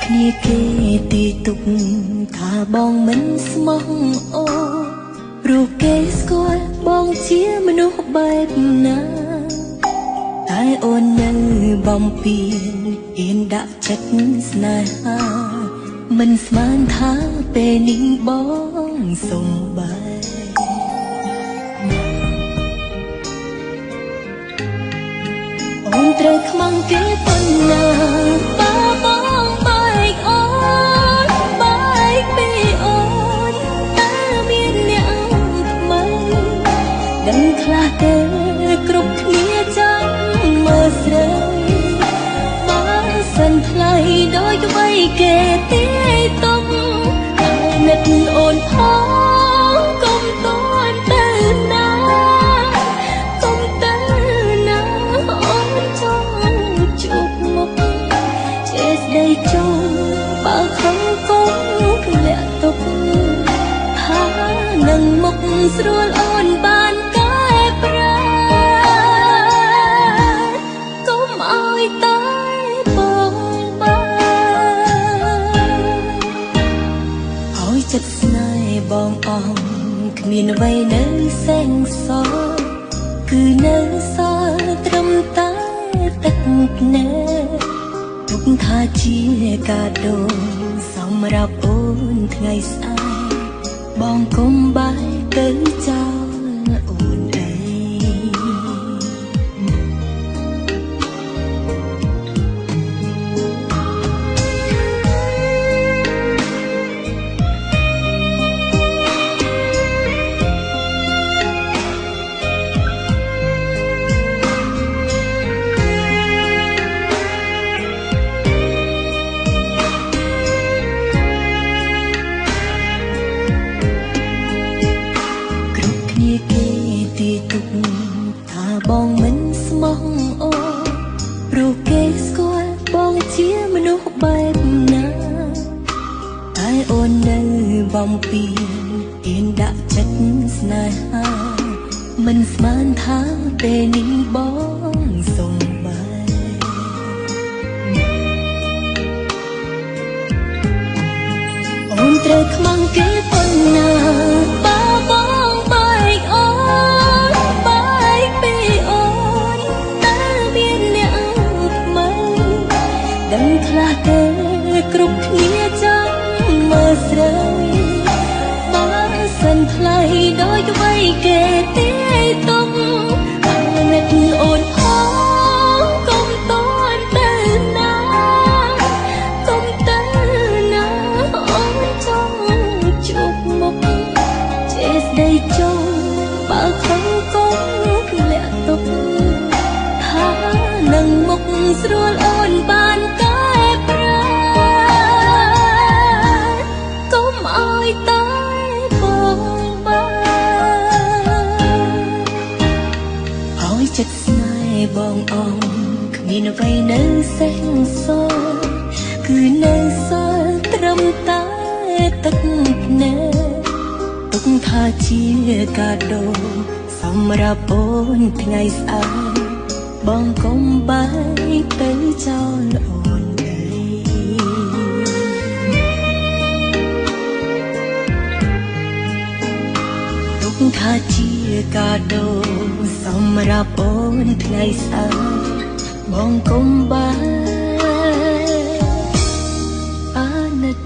គ្នាគេទីទុកថាបងមិនស្មោះអូព្រោះគេស្គាល់បងជាមនុស្សបែបណាតែអូននៅបំពេញអៀនដាក់ចិត្តស្នេហាមិនស្មានថាពេលនេះបងសុំបែអូនត្រូវខ្មាំងគេប៉ុណ្ណាបើបងបែកអូនបែកពីអូនតើមានអ្នកថ្មីដឹងខ្លះទេគ្រប់គ្នាចាំមើលស្រីបើសិនថ្លៃដោយក្បីគេទីទុំអាណិតអូនផងកុំតន់ទៅណាអូនចង់ជួបមុខចេះស្ដីចង់បើខំកុំធ្លាក់ទុកថានឹងមុខស្រួលអូនបានកែប្រែកុំឲ្យតែបងបានឲ្យចិត្តស្នេហ៍បងអងគ្មានអ្វីនៅសេងសល់គឺនៅសល់ត្រឹមតែទឹកភ្នែកទុកថាជាកាដូសម្រាប់អូនថ្ងៃស្អែកបងកុំបែកទៅចោលអូនឯងបងមិនស្មោះអូព្រោះគេស្គាល់បងជាមនុស្សបែបណាតែអូននៅបំពេញអៀនដាក់ចិត្តស្នេហាមិនស្មានថាពេលនេះបងសុំបែអូនត្រូវខ្មាំងគេប៉ុណ្ណាបើបងបែកអូនបែកពីអូនតើមានអ្នកថ្មីដឹងខ្លះទេគ្រប់គ្នាចាំមើលស្រីបើសិនថ្លៃដោយក្បីគេទីទុំអាណិតអូនផងកុំតន់ទៅណាកុំទៅណាអូនចង់ជួបមុខចេះស្ដីចង់បើខំកុំធ្លាក់ទុកថានឹងមុខស្រួលអូនបានកែប្រែកុំឲ្យតែបងបានឲ្យចិត្តស្នេហ៍បងអងគ្មានអ្វីនៅសេះសល់គឺនៅសល់ត្រឹមតែទឹកភ្នែកទុកថាជាកាដូសម្រាប់អូនថ្ងៃស្អែកបងកុំបែកទៅចោលអូនឯងទុកថាជាកាដូសម្រាប់អូនថ្ងៃស្អែកបងកុំបែកអាណិត